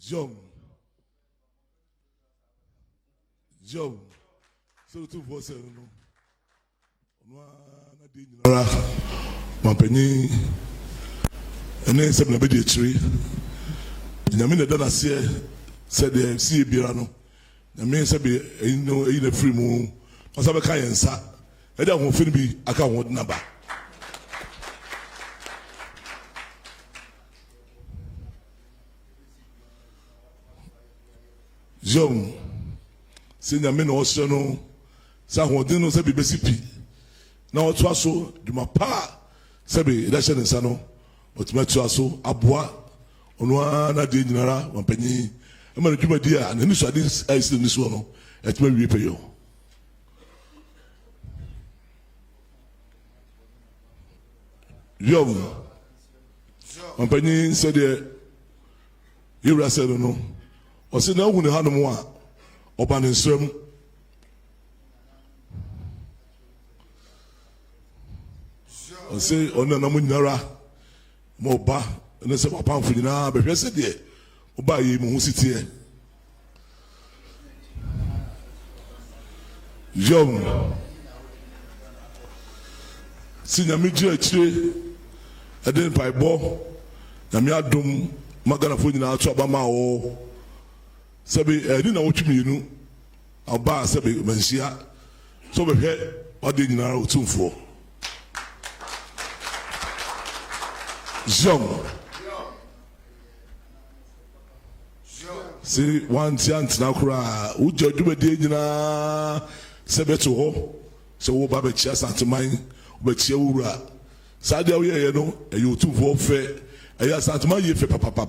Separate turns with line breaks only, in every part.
Jom. So Otumfuo say no. Ono na de nyinara. Mampani ene se na be de chiri. Nyame na da na se de sie biara no. Nyame se be no eyi na free mu. Osa be ka yensa. E da ho fini bi aka ho na ba. Jom. Senya me no so no sa hodin no se be besipi na oto aso duma pa se be da hye ne nsa no otumatu aso aboa ono na de nyinara wampanyi e ma no duma di a na ni so ade ais ni so no etuma wie peyo yom wampanyi se de yura se no o se na hu ne hanom a Oba nsem ose ona na munyara mo ba na se papa mfu nyina be hwese de oba yi mu husitie yom sinya mi gye akire eden paibo na mi adom magana fo nyina ato aba ma wo Sabi edi na wotumi nu aba sabi mansia so be hwe odi nyinara Otumfuo Jom si wanti antina kura ujo dubedi nyina sabi to ho so wo ba be chia santeman wo be chia wura sade wo ye no e Otumfuo fe e ya santeman ye fe papa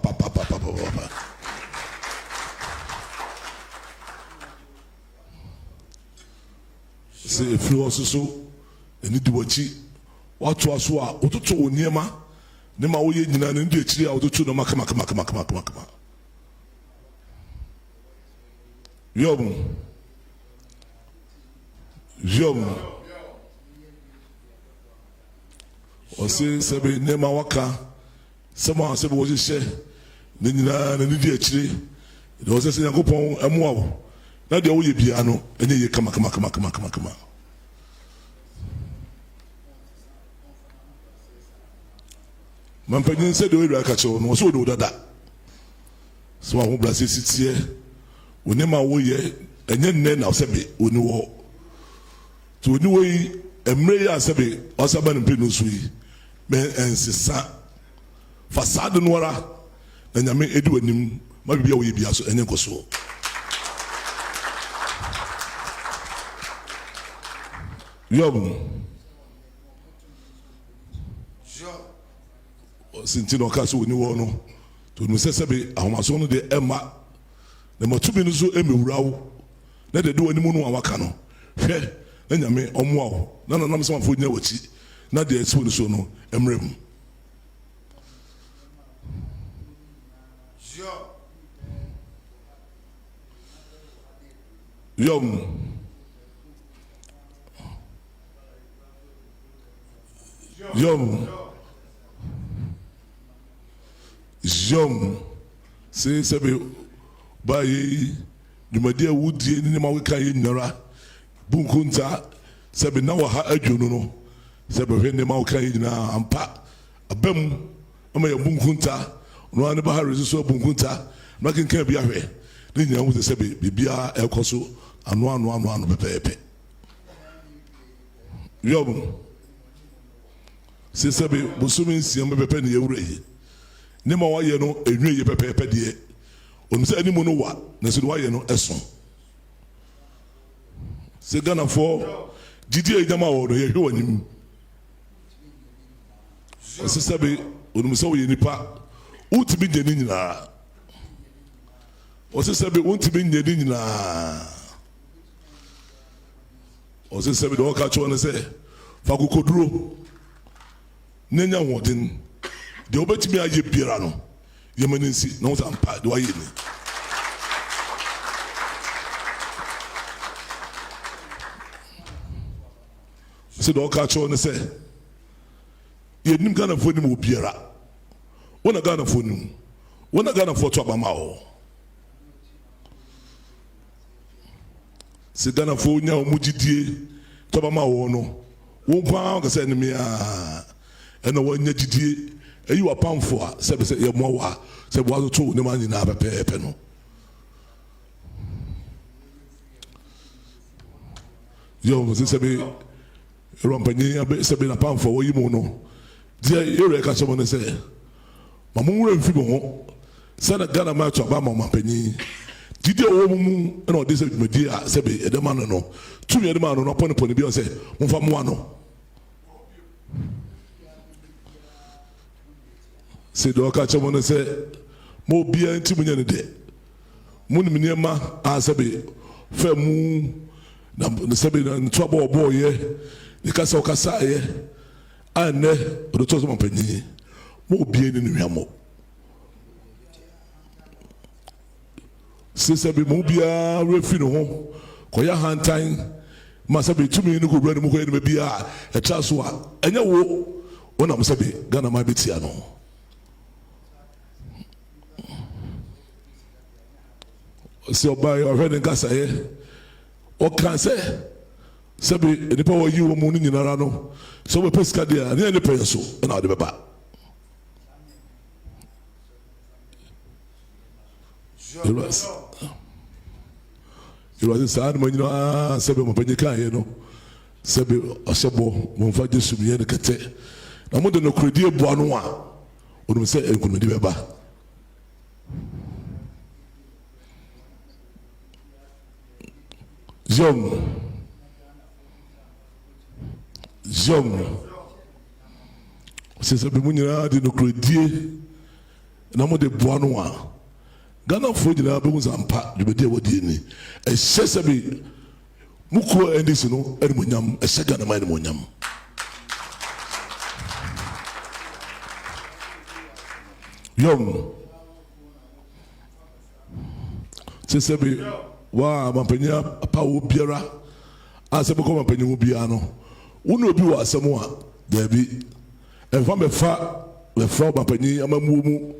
se efiri ososo eni diwochi watu aso a ototo oniema ne ma wo ye nyina ne ndi ekiri a ototo no makama yom ose sebe ne ma waka sema sebe wo hye ne nyina ne ndi ekiri de ose se yakopon amoa wo na de wo ye bia no enye ye kama Mampanyin se de we ra ka che no so do dada so wa ho blase sitie oni ma wo ye enye nne na sebe oni wo to oni wo yi emre ya sebe osaba ne pinu so yi me ensesa fasade no ara na nyame edi wanim ma bibia wo ye bia so enye nkoso yom sintino kaso woni wo no to no sesebe ahomaso no de ema na matubi no so emewurawo na de wani mu no awaka no hwe na nyame omoa wo na nam so mafo nya wachi na de esi woni so no emrem yom se sebe bayi dumadi awudie ni ma weka ye nyara bunkunta sebe na wa ha adwunu no sebe hwe ni ma weka ye nyina ampa abam ama ye bunkunta no an ba ha reso bunkunta ma kenkan bia hwe ni nyina wo sebe bibia ekoso ano pepepe yom se sebe busumi nsiam pepepe ne yewure yi ne ma wa ye no enwe ye pepepe de onu se ani mu no wa na se wa ye no eso se Ghana for didi e jama wo no ye hwe wanim se sebe onu se wo ye nipa utimi de ni nyina o se sebe utimi de ni nyina o se sebe do ka cho ne se fa kokoduro nenya wodin de obetimi aye biara no yemanensi no zampa de waye ni se do ka cho ne se yenim Ghana fo ni mo biara wona Ghana fo nim wona Ghana fo to abama o se Ghana fo nya o mugidie to ba ma wo no wo kwa ka se enemy a ena wo nya gidie eyi wa pamfo a se be se ye mo wa se bo azo ne ma nyina pepepe no yo se be rompani abe se be na pamfo wo yi mo no dia yere ka so mo ne se ma mo wura mfi mo ho se na Ghana ma to ba ma mapani didi owo mu na odi se dwumadi a se be edema no tumi edema no pone bi o se mo fa mo ano se do ka chemo no se mo bia nti mo nyane de mo ni niema a se be fa mu na se be na to abo ye ni ka se o ka sa ye ane o to so mo panyi mo bia ni nuamo se be mo bia refi no ho ko ya hantan ma se be tumi ni ko bra ni mo ko ni bia e tra so a enya wo wona mo se be Ghana ma betia no se oba yo hwe ni kasa ye o kan se be nipa wo yi wo mu ni nyinara no so we pesika dia ne ni penso na de beba you was sad when you are sebe mo panyika ye no sebe osebo mo fa jesu mi ye ne kete na mo de no kredi ebu anu a onu se enkunudi beba jom se sebe mo nyina de no kredi na mo de bu anu a Ghana for the Abu Zampa, the Bede Wodini, a Sesabi Muko and this no, Edmonium, a second of my monium. Young Sesabi, wa Mampania, a power biera, as a Bocoma Penubiano, Uno Bua Samoa, there be, and from a far, the frog Mampani, a mamumu,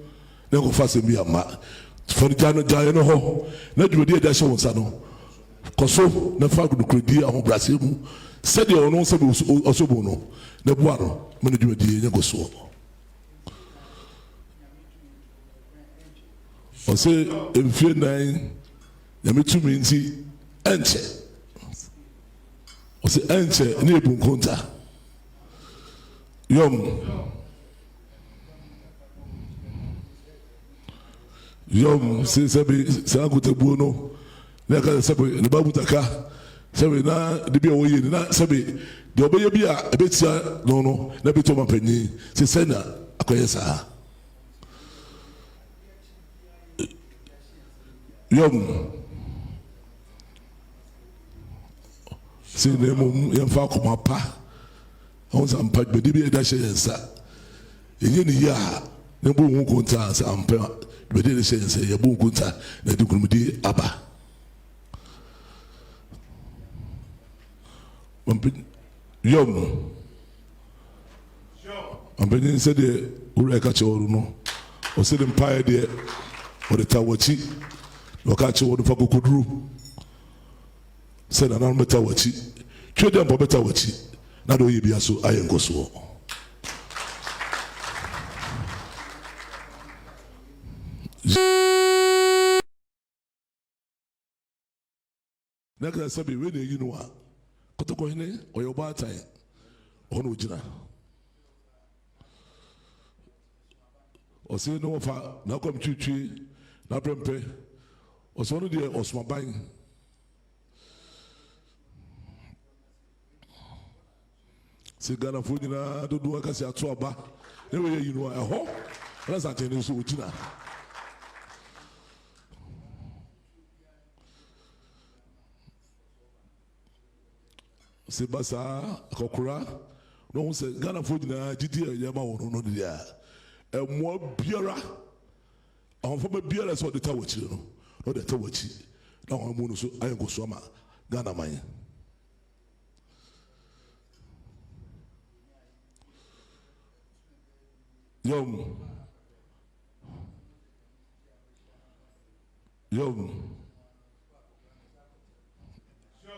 never fasten me a ma. For the Jano ho, na dwudi da hye wonsa no. Koso na fa gudu kredi a ho brase mu. Said the ono se osobo no. Na bua no, me dwudi nya koso. O se emfie nan ya metumi nti enche. O se enche na ebu nkonta. Yom se sabi sa kuta buono na ka sabi na babu taka sabi na de bia wo yi na sabi de obeye bia ebetia no na beto mapanyi se sena akoye sa yom se ne mo yemfa koma pa on sa mpa be de bia da hye yensa enye ni ya na bu hu konta sa ampa be de say ya bu kunta na de kunumdi aba yom ambeni se de ura ka che oru no o se de mpae de o de tawachi o ka che oru fa kokuduru se na na meta wachi twe de mbo beta wachi na do ye bia so ayengo so Naka sabi we ne yinu a kotoko hene oyo ba tai ono ojina o se no fa na kom twitwi na prempe o so no de osmaban se Ghana fo nyina dodo aka se ato aba ne we yinu a ho na Asantehene so ojina se basa kokura no se Ghana fo nyina didi ya ma wono no dia mo biara on fo biara so de tawachi no de tawachi na on mu no so ayengo so ma Ghana man yom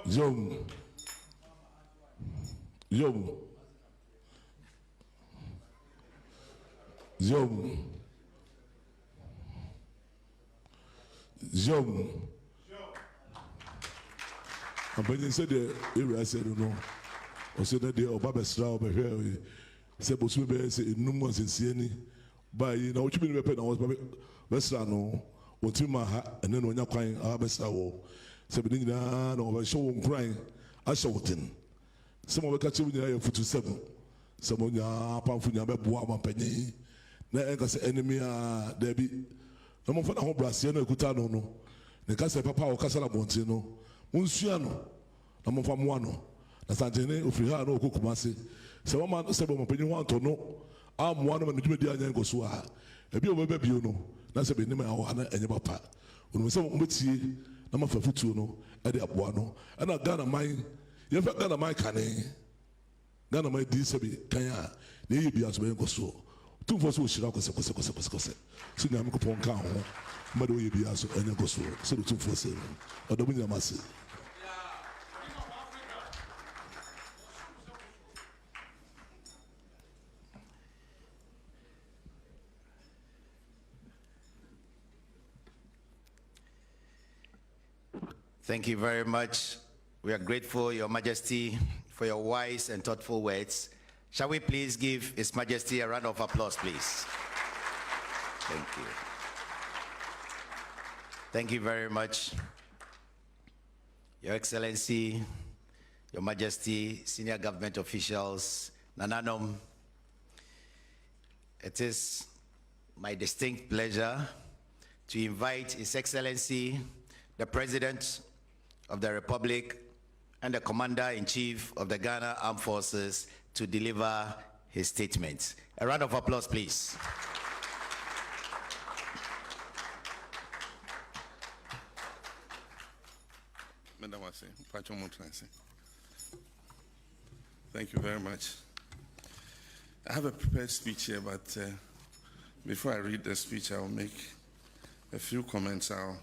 Yom. Yom. Yom. Yom. I'm going to say the I said, no. I said that the Obaba Stroud over here. Said, but we say, no one's in Sieni. By you know, what you mean, I was Vestrano, what you and then when you're crying, I have a sour. Said, no, show crying. I showed him. Some of the catching you for 7. Some of your Pamfunya Buama Penny. Now, enemy are Debbie. No more for the whole Brasiano Cutano. No, the Casa Papa or Casala Montino. Monsiano, no more from one. Asantehene ofriha no kokumase se wo ma se bo mpanyi ho anto no am one man djumedi anya go so a ebi o beba bio no na se be nim a wo na enye papa onu se mo betie na ma fafutuo no e de aboa no e na Ghana man ye fa Ghana man kane Ghana man di se be kan a na ye bia so be go so Otumfuo so shira kose so nyame ko pon kan ho ma de ye bia so enye go so so Otumfuo se odomu nyamase.
Thank you very much. We are grateful, Your Majesty, for your wise and thoughtful words. Shall we please give His Majesty a round of applause, please? Thank you. Thank you very much. Your Excellency, Your Majesty, senior government officials, Nananom, it is my distinct pleasure to invite His Excellency, the President of the Republic and the Commander-in-Chief of the Ghana Armed Forces to deliver his statement. A round of applause, please.
Thank you very much. I have a prepared speech here, but before I read the speech, I'll make a few comments. I'll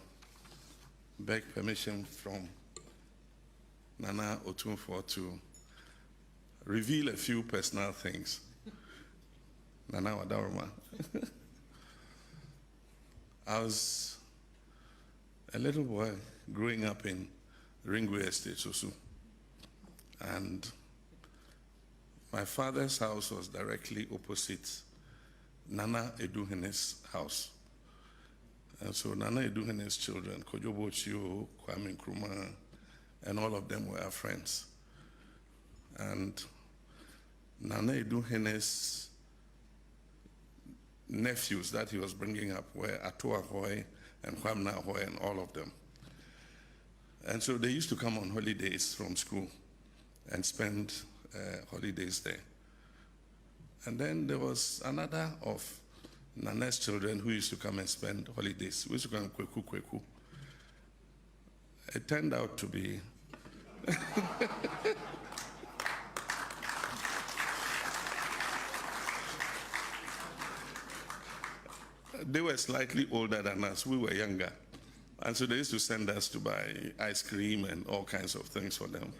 beg permission from Nana Otumfuo to reveal a few personal things. Nana Wadaruma. I was a little boy growing up in Ringway Estate, Susu, and my father's house was directly opposite Nana Eduhene's house. And so Nana Eduhene's children, Kojo Bochio, Kwame Nkrumah, and all of them were our friends. And Nana Eduhene's nephews that he was bringing up were Ato Ahoy and Kwamna Ahoy and all of them. And so they used to come on holidays from school and spend holidays there. And then there was another of Nana's children who used to come and spend holidays. We used to go and kweku. It turned out to be they were slightly older than us. We were younger. And so they used to send us to buy ice cream and all kinds of things for them.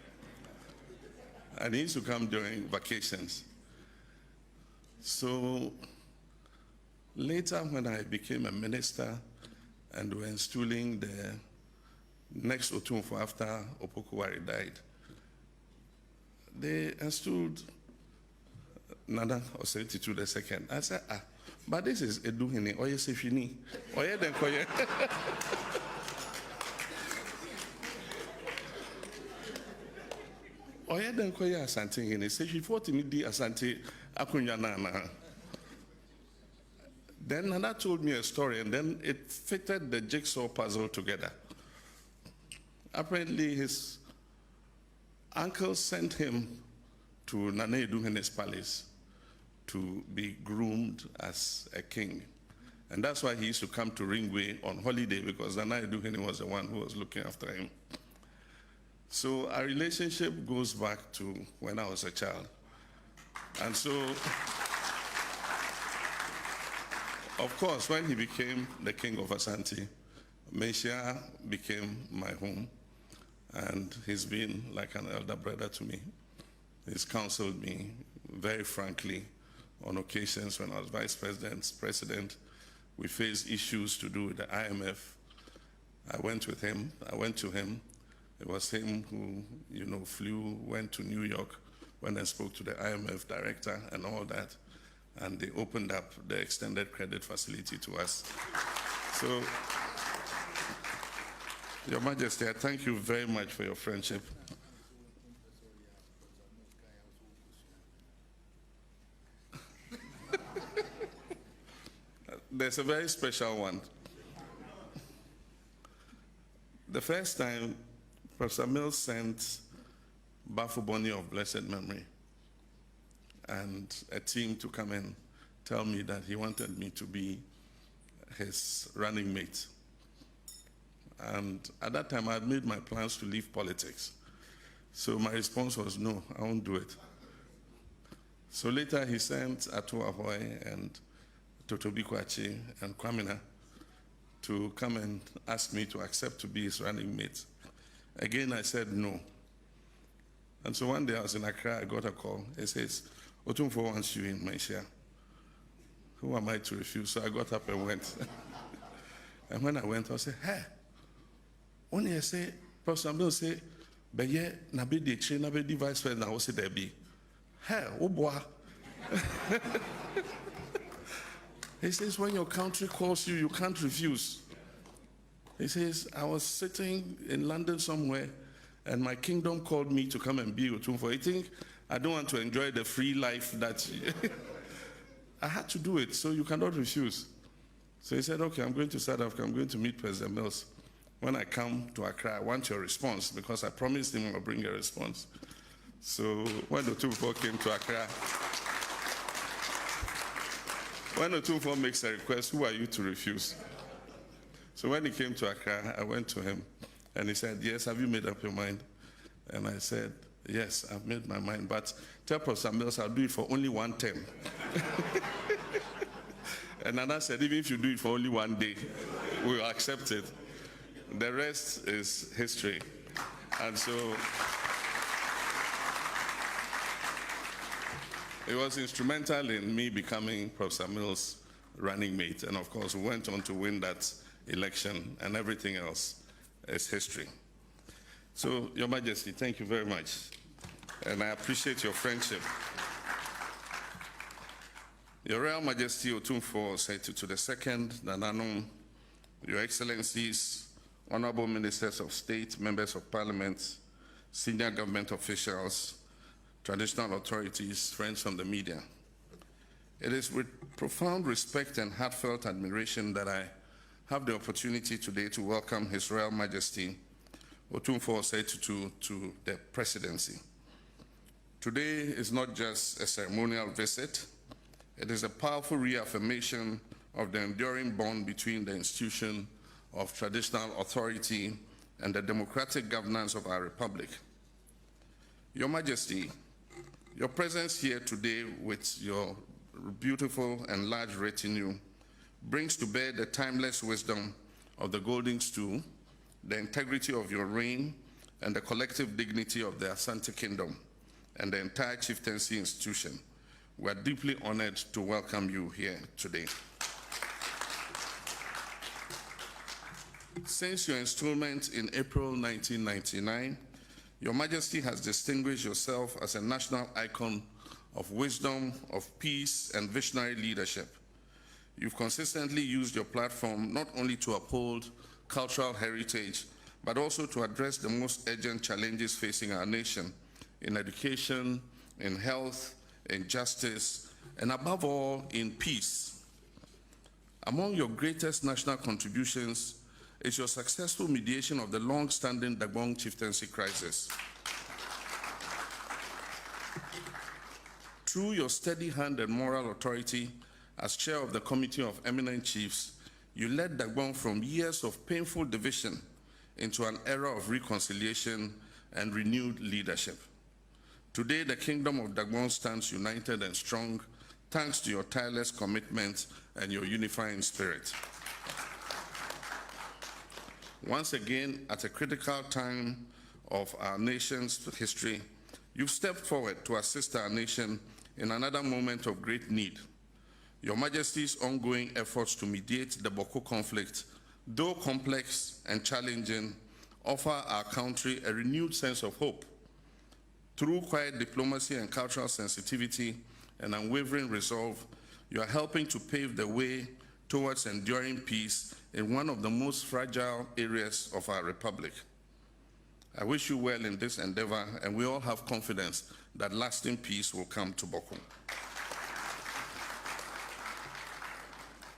And he used to come during vacations. So later, when I became a minister and were installing the next Otumfuo after Opokuwari died, they installed Nana Osei Tutu II. I said, but this is Eduhene, Oye Sefini, Oye Denkoye. Oye Denkoye Asantehene, Sefi 40 midi Asante Akunya Nana. Then Nana told me a story, and then it fitted the jigsaw puzzle together. Apparently, his uncle sent him to Nana Eduhene's palace to be groomed as a king. And that's why he used to come to Ringway on holiday, because Nana Eduhene was the one who was looking after him. So our relationship goes back to when I was a child. And so, of course, when he became the king of Asante, Mesia became my home. and he's been like an elder brother to me. He's counseled me very frankly on occasions when I was vice president. We faced issues to do with the IMF. I went to him. It was him who, went to New York, went and spoke to the IMF director and all that, and they opened up the extended credit facility to us. So, Your Majesty, I thank you very much for your friendship. There's a very special one. The first time, Professor Mills sent Bafuboni of blessed memory and a team to come and tell me that he wanted me to be his running mate. And at that time, I had made my plans to leave politics. So my response was, no, I won't do it. So later he sent Atuahoe and Tutu and Kwamina to come and ask me to accept to be his running mate. Again, I said no. And so one day I was in Accra, I got a call. It says, Otumfuo wants you in my share. Who am I to refuse? So I got up and went. And when I went, I said, hey, only I say, Professor Bill say, Beye, Nabedi Che, Nabedi Vice President, I will say there be. Hey, oh boy. He says, when your country calls you, you can't refuse. He says, I was sitting in London somewhere, and my kingdom called me to come and be Otumfuo. I think I don't want to enjoy the free life that I had to do it, so you cannot refuse. So he said, okay, I'm going to South Africa. I'm going to meet President Mills. When I come to Accra, I want your response, because I promised him I'll bring a response. So when Otumfuo came to Accra, when Otumfuo makes a request, who are you to refuse? So when he came to Accra, I went to him, and he said, yes, have you made up your mind? And I said, yes, I've made my mind, but tell Professor Mills I'll do it for only one term. And Nana said, even if you do it for only one day, we'll accept it. The rest is history. And so it was instrumental in me becoming Professor Mills' running mate. And of course, we went on to win that election, and everything else is history. So, Your Majesty, thank you very much. And I appreciate your friendship. Your Royal Majesty Otumfuo Osei Tutu II, Nananum, Your Excellencies, Honorable Ministers of State, Members of Parliament, senior government officials, traditional authorities, friends from the media. It is with profound respect and heartfelt admiration that I have the opportunity today to welcome His Royal Majesty Otumfuo Osei Tutu to the presidency. Today is not just a ceremonial visit, it is a powerful reaffirmation of the enduring bond between the institution of traditional authority and the democratic governance of our republic. Your Majesty, your presence here today with your beautiful and large retinue brings to bear the timeless wisdom of the golden stool, the integrity of your reign, and the collective dignity of the Asante Kingdom and the entire chieftaincy institution. We are deeply honored to welcome you here today. Since your installment in April 1999, Your Majesty has distinguished yourself as a national icon of wisdom, of peace, and visionary leadership. You've consistently used your platform not only to uphold cultural heritage, but also to address the most urgent challenges facing our nation in education, in health, in justice, and above all, in peace. Among your greatest national contributions is your successful mediation of the long-standing Dagbon chieftaincy crisis. Through your steady hand and moral authority as chair of the Committee of Eminent Chiefs, you led Dagbon from years of painful division into an era of reconciliation and renewed leadership. Today, the Kingdom of Dagbon stands united and strong thanks to your tireless commitment and your unifying spirit. Once again, at a critical time of our nation's history, you've stepped forward to assist our nation in another moment of great need. Your Majesty's ongoing efforts to mediate the Boko conflict, though complex and challenging, offer our country a renewed sense of hope. Through quiet diplomacy and cultural sensitivity and unwavering resolve, you are helping to pave the way towards enduring peace in one of the most fragile areas of our republic. I wish you well in this endeavor, and we all have confidence that lasting peace will come to Boko.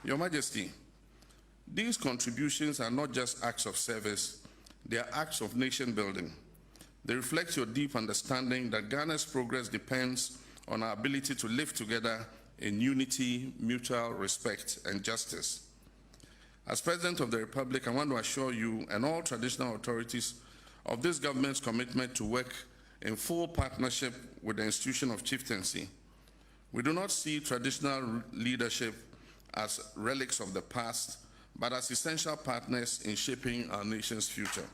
Your Majesty, these contributions are not just acts of service, they are acts of nation building. They reflect your deep understanding that Ghana's progress depends on our ability to live together in unity, mutual respect, and justice. As President of the Republic, I want to assure you and all traditional authorities of this government's commitment to work in full partnership with the institution of chieftaincy. We do not see traditional leadership as relics of the past, but as essential partners in shaping our nation's future.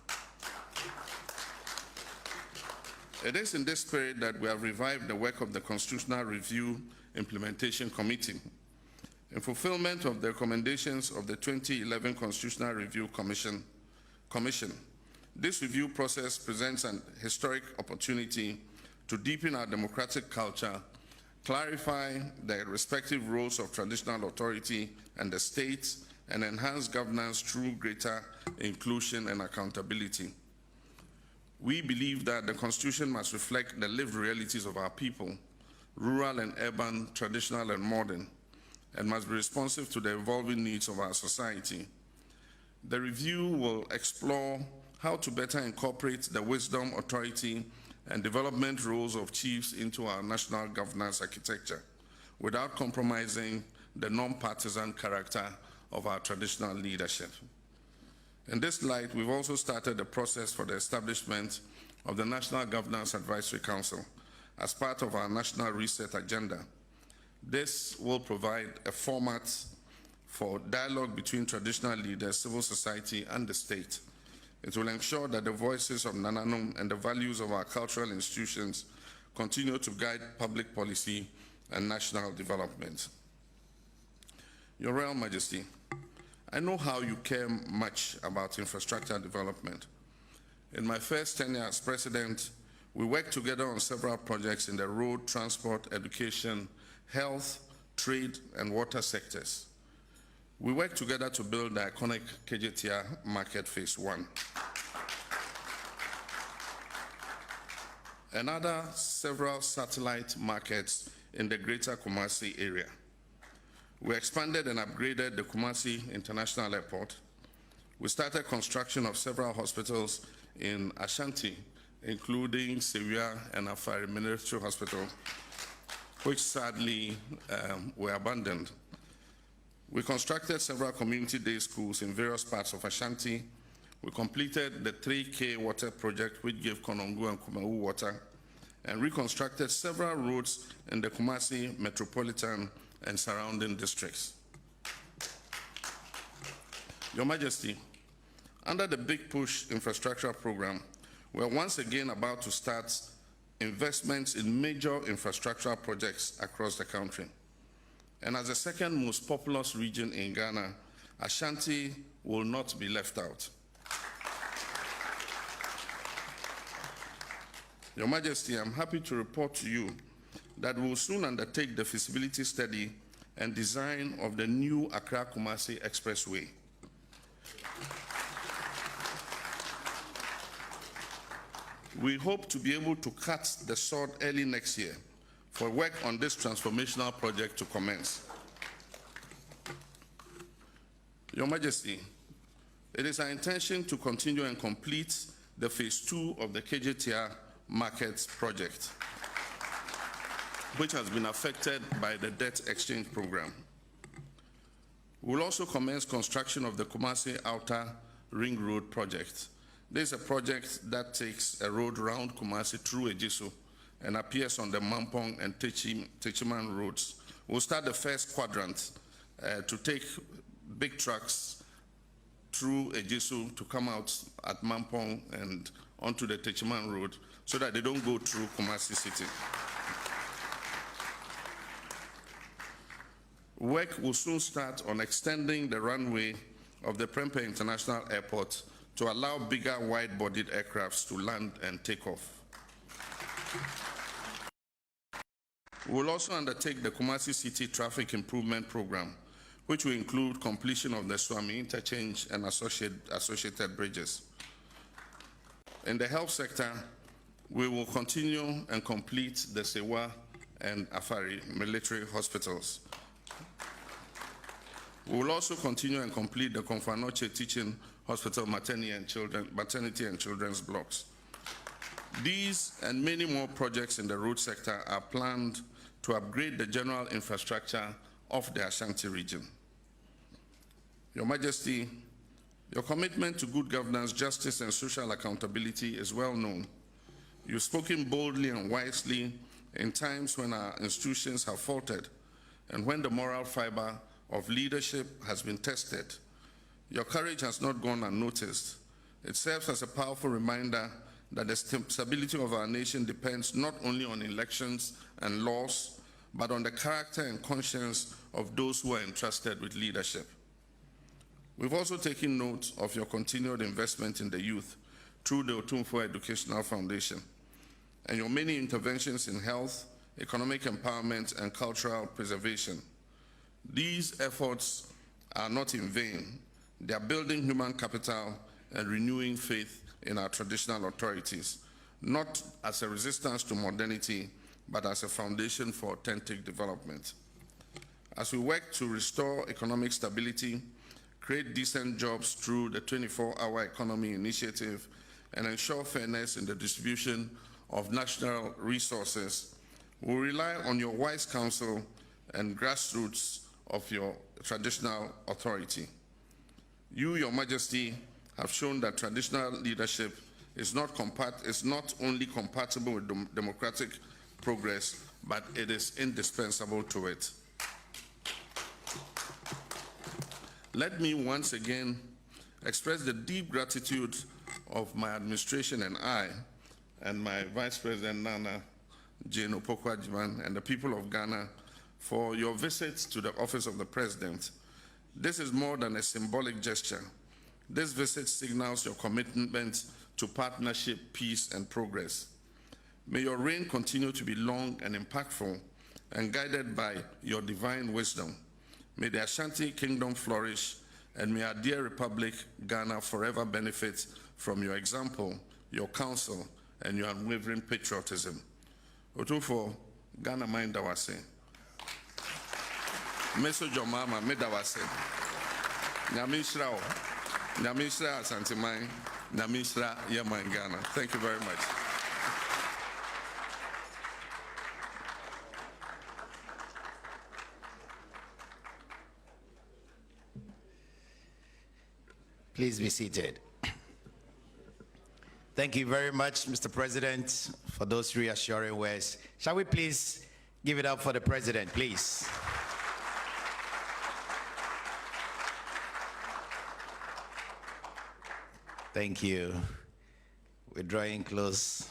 It is in this spirit that we have revived the work of the Constitutional Review Implementation Committee. In fulfillment of the recommendations of the 2011 Constitutional Review Commission, this review process presents an historic opportunity to deepen our democratic culture, clarify the respective roles of traditional authority and the state, and enhance governance through greater inclusion and accountability. We believe that the Constitution must reflect the lived realities of our people, rural and urban, traditional and modern, and must be responsive to the evolving needs of our society. The review will explore how to better incorporate the wisdom, authority, and development roles of chiefs into our national governance architecture without compromising the non-partisan character of our traditional leadership. In this light, we've also started the process for the establishment of the National Governance Advisory Council as part of our national reset agenda. This will provide a format for dialogue between traditional leaders, civil society, and the state. It will ensure that the voices of Nananum and the values of our cultural institutions continue to guide public policy and national development. Your Royal Majesty, I know how you care much about infrastructure development. In my first tenure as President, we worked together on several projects in the road, transport, education, health, trade, and water sectors. We worked together to build the iconic KJTR Market Phase 1. And several satellite markets in the greater Kumasi area. We expanded and upgraded the Kumasi International Airport. We started construction of several hospitals in Ashanti, including Sewia and Afari Military Hospital, which sadly were abandoned. We constructed several community day schools in various parts of Ashanti. We completed the 3K water project, which gave Konongo and Kumau water, and reconstructed several roads in the Kumasi metropolitan and surrounding districts. Your Majesty, under the Big Push infrastructure program, we're once again about to start investments in major infrastructural projects across the country. And as the second most populous region in Ghana, Ashanti will not be left out. Your Majesty, I'm happy to report to you that we will soon undertake the feasibility study and design of the new Accra-Kumasi Expressway. We hope to be able to cut the sod early next year for work on this transformational project to commence. Your Majesty, it is our intention to continue and complete the Phase 2 of the KJTR Markets project, which has been affected by the debt exchange program. We will also commence construction of the Kumasi Outer Ring Road project. This is a project that takes a road around Kumasi through Ejisu and appears on the Mampong and Techiman roads. We'll start the first quadrant to take big trucks through Ejisu to come out at Mampong and onto the Techiman Road so that they don't go through Kumasi City. Work will soon start on extending the runway of the Prempeh International Airport to allow bigger wide-bodied aircrafts to land and take off. We will also undertake the Kumasi City Traffic Improvement Program, which will include completion of the Swami Interchange and associated bridges. In the health sector, we will continue and complete the Sewa and Afari military hospitals. We will also continue and complete the Konfanoche Teaching Hospital maternity and children's blocks. These and many more projects in the road sector are planned to upgrade the general infrastructure of the Ashanti region. Your Majesty, your commitment to good governance, justice, and social accountability is well known. You've spoken boldly and wisely in times when our institutions have faltered and when the moral fiber of leadership has been tested. Your courage has not gone unnoticed. It serves as a powerful reminder that the stability of our nation depends not only on elections and laws, but on the character and conscience of those who are entrusted with leadership. We've also taken note of your continued investment in the youth through the Otumfuo Educational Foundation and your many interventions in health, economic empowerment, and cultural preservation. These efforts are not in vain. They are building human capital and renewing faith in our traditional authorities, not as a resistance to modernity, but as a foundation for authentic development. As we work to restore economic stability, create decent jobs through the 24-hour economy initiative, and ensure fairness in the distribution of national resources, we rely on your wise counsel and grassroots of your traditional authority. You, Your Majesty, have shown that traditional leadership is not only compatible with democratic progress, but it is indispensable to it. Let me once again express the deep gratitude of my administration and my Vice President Nana Jane Opoku-Agyeman and the people of Ghana for your visit to the office of the President. This is more than a symbolic gesture. This visit signals your commitment to partnership, peace, and progress. May your reign continue to be long and impactful and guided by your divine wisdom. May the Ashanti Kingdom flourish, and may our dear Republic, Ghana, forever benefit from your example, your counsel, and your unwavering patriotism. Otumfuo, Ghana mind dawase. Meso Mahama me dawase. Nyamisra o. Nyamisra Asantehene. Nyamisra Yama in Ghana. Thank you very much.
Please be seated. Thank you very much, Mr. President, for those reassuring words. Shall we please give it up for the President, please? Thank you. We're drawing close,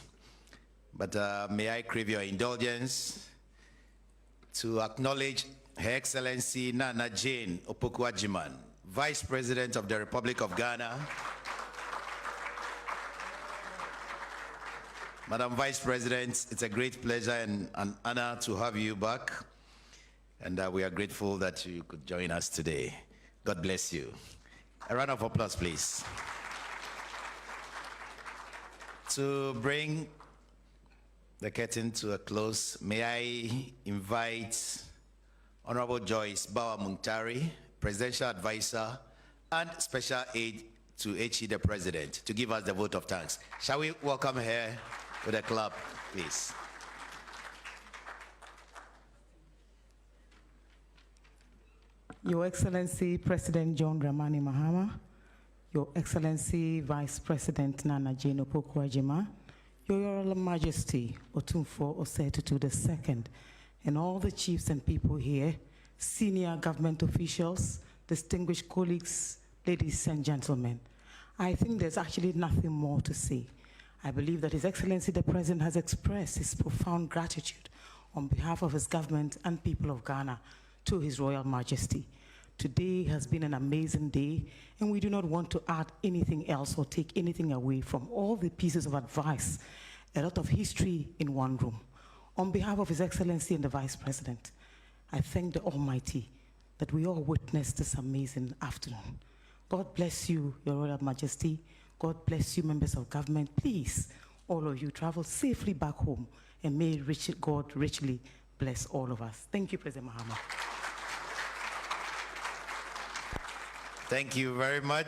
but may I crave your indulgence to acknowledge Her Excellency Nana Jane Opoku-Agyeman, Vice President of the Republic of Ghana. Madam Vice President, it's a great pleasure and an honor to have you back, and we are grateful that you could join us today. God bless you. A round of applause, please. To bring the curtain to a close, may I invite Honorable Joyce Bawa-Muntari, Presidential Advisor and Special Aide to HE the President, to give us the vote of thanks. Shall we welcome her with a clap, please?
Your Excellency President John Dramani Mahama, Your Excellency Vice President Nana Jane Opoku-Agyeman, Your Royal Majesty Otumfuo Osei Tutu II, and all the chiefs and people here, senior government officials, distinguished colleagues, ladies and gentlemen, I think there's actually nothing more to say. I believe that His Excellency the President has expressed his profound gratitude on behalf of his government and people of Ghana to His Royal Majesty. Today has been an amazing day, and we do not want to add anything else or take anything away from all the pieces of advice, a lot of history in one room. On behalf of His Excellency and the Vice President, I thank the Almighty that we all witnessed this amazing afternoon. God bless you, Your Royal Majesty. God bless you, members of government. Please, all of you, travel safely back home, and may God richly bless all of us. Thank you, President Mahama.
Thank you very much.